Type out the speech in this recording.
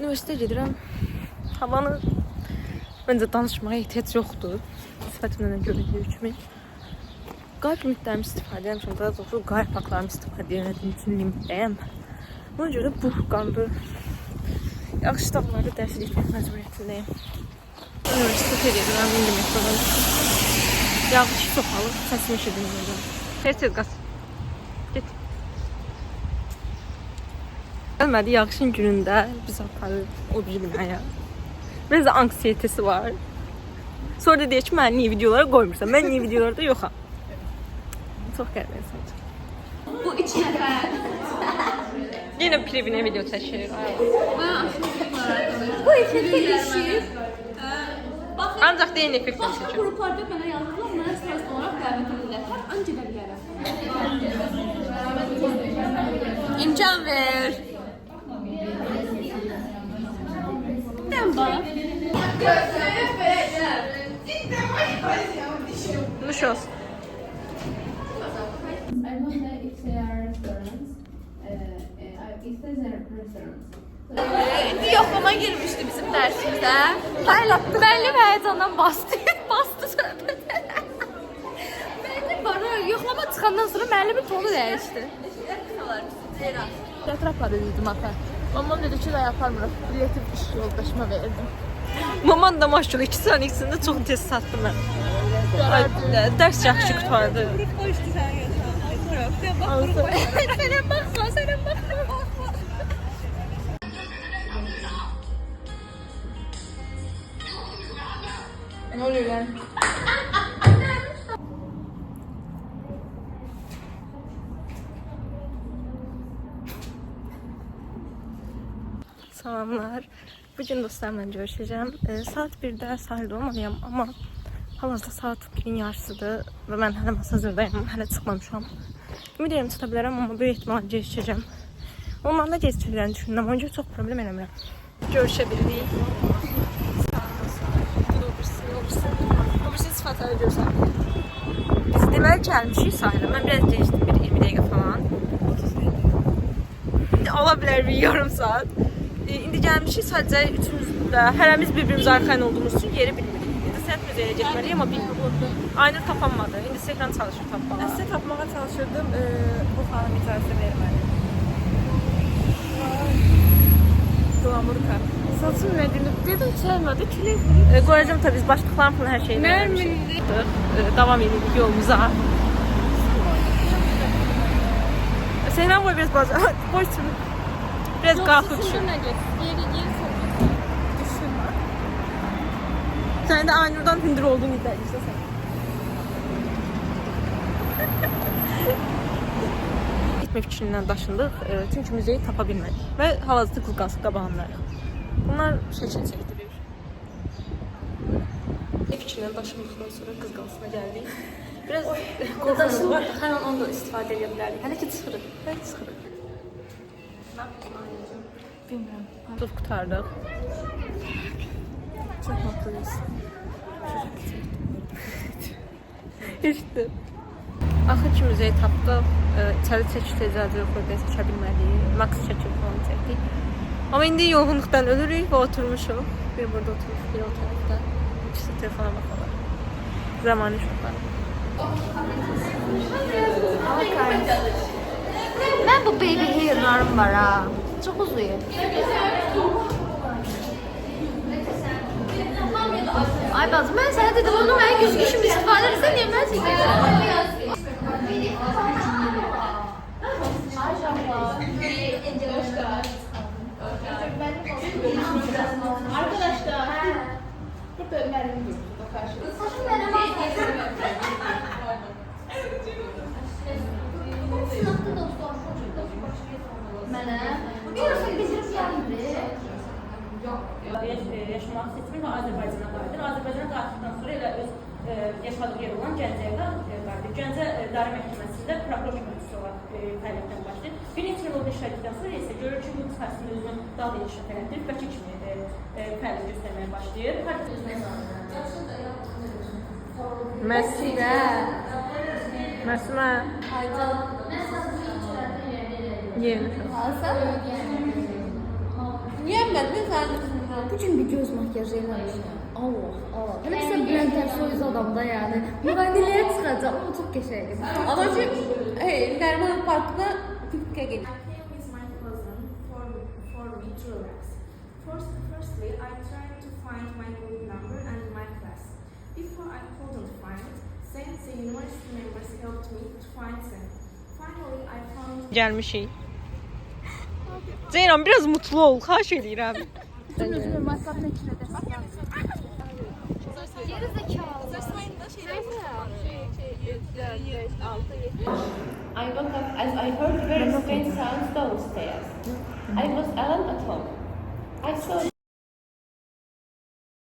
Üniversiteye gedirəm. Havanı məncə danışmağa ehtiyac yoxdur. Sifətimdən görüldüyü kimi. Qalb limitlərimi istifadə edirəm. Daha doğrusu qalb haqlarımı istifadə etdiyim üçün limitdəyəm. Buna görə bu qalbı yaxşı dağlarda dərs etmək məcburiyyətindəyim. Üniversiteye gedirəm. İndi metrodan. Yağış çox alır. Səsini eşidilməyəcəm. Tez qaz. Get. Gəlmədi yağışın günündə biz aparır o bir binaya. Biraz da anksiyetesi var. Sonra da deyir ki, mən niyə videolara qoymursan? Mən niyə videolarda yoxam? Çox qəribə insandır. Bu 3 nəfər. Yenə privine video çəkir. Bu effekti işi. Ancaq deyən effekt Başqa çəkir. qruplarda mənə yazdılar, mənə stres olaraq dəvət edirlər. Öncə də bilərəm. İmkan ver. Demba. Nuş olsun. I wonder if there are restaurants. If there's a restaurant. İndi yoxlama girmişdi bizim dərsimizə. Müəllim həyəcandan bastı söhbətə. Müəllim bana yoxlama çıxandan sonra müəllimin tonu dəyişdi. Teatra dedim ata. Mamam dedi ki, yaparmırıq. Bileti iş yoldaşıma verdim. Mamam da maşallah 2 saniyə içində çox tez satdı mən. Dərs yaxşı qutardı. Sənə baxma. Ne oluyor lan? Selamlar. Bugün dostlarımla görüşeceğim. Saat 1'də sahilde olmalıyam ama hal-hazırda saat 1'in yarısıdır ve ben hələ masajırdayım, hələ çıxmamışam. Ümid edirəm çata bilərəm ama böyük ehtimal gecikəcəm. Onlarla gecikəcəklərini düşünürəm, onun üçün çox problem eləmirəm. Görüşebildik. Siz fotoğrafı görsən. Biz deməli gəlmişik sahilə. Mən biraz gecikdim, bir 20 dəqiqə falan. Ola bilər bir yarım saat. İndi gəlmişik sadəcə üçümüz də hərəmiz bir-birimiz arxayın olduğumuz üçün yeri bilmirik. İndi səhv müzəyə getməliyik amma bilmiyorum. Aynur tapanmadı. İndi Sehran çalışır tapmağa. Mən sizə tapmağa çalışırdım. Bu xanım icazə vermədi. Glamurka. Saçım verilib. Dedim sevmədi. Kilib. Qoyacağım tabii biz başlıqların falan hər şeyi vermişik. Davam edirik yolumuza. Sehran boy biraz bazen. Boy sürü. Biraz qalxı düşün. Sen de Aynur'dan hündür olduğunu iddia ediyorsun sen. Gitme fikrindən daşındıq. Çünki müzeyi tapa bilmədik. Və hal-hazırda qılqansı qabağındayıq. Bunlar şəkil çəkdirir. Fikrindən daşındıqdan sonra qızqansına gəldik. Biraz qorxumuz var. Hər an onu da istifadə edə bilərik. Hələ ki çıxırıq. Hələ çıxırıq. Bilmirəm. Tuz qutardıq. Çox mutluyuz. İşte. Axır ki müzeyi tapdıq. İçəri çəkişdə icazə yox idi, çəkə bilmədik. Max çəkib falan çəkdik. Amma indi yorğunluqdan ölürük və oturmuşuq. Bir burada oturmuşuq, bir o tərəfdə. İkisi telefona baxırlar. Zamanı çox var. Mən bu baby hair'larım var ha. Çox uzayır. Ay bazı mən sənə dedim onu mən güzgüşüm istifadə etsən niyə mən çəkəcəm? Arkadaşlar, burada Ömer'in durdu karşıda. Mənə görürsən bizim gəlmir. Yaşamaq seçimi və Azərbaycana qayıdır. Azərbaycana qayıtdıqdan sonra elə öz yaşadığı yer olan Gəncəyə qayıdır. Gəncə İdarə Məhkəməsində prokuror köməkçisi olaraq fəaliyyətdən başlayır. Bir neçə il orada işlədikdən sonra isə görür ki, bu sahəsində özünü daha da inkişaf etdirib, vəkil kimi fəaliyyət göstərməyə başlayır. Məsumə. Məsumə. Yerim. Yemədin sən üzündən. Bu gün bir göz makyajı eləmişəm. Allah, Allah. Hələ sən Bülent Ersoy adamda yəni. Müğənnilərə çıxacaq, amma çox qəşəngdir. Ama ki, Neriman Park'ta Türkiye I geliyor. came with my cousin for me to relax. Firstly, I tried to find my group number and my class. Before I couldn't find it, since the university members helped me to find them. Finally, I found Gelmişik. Ceyran biraz mutlu ol, xahiş edirəm. I woke up as I heard very strange sounds downstairs. I was alone at home. I saw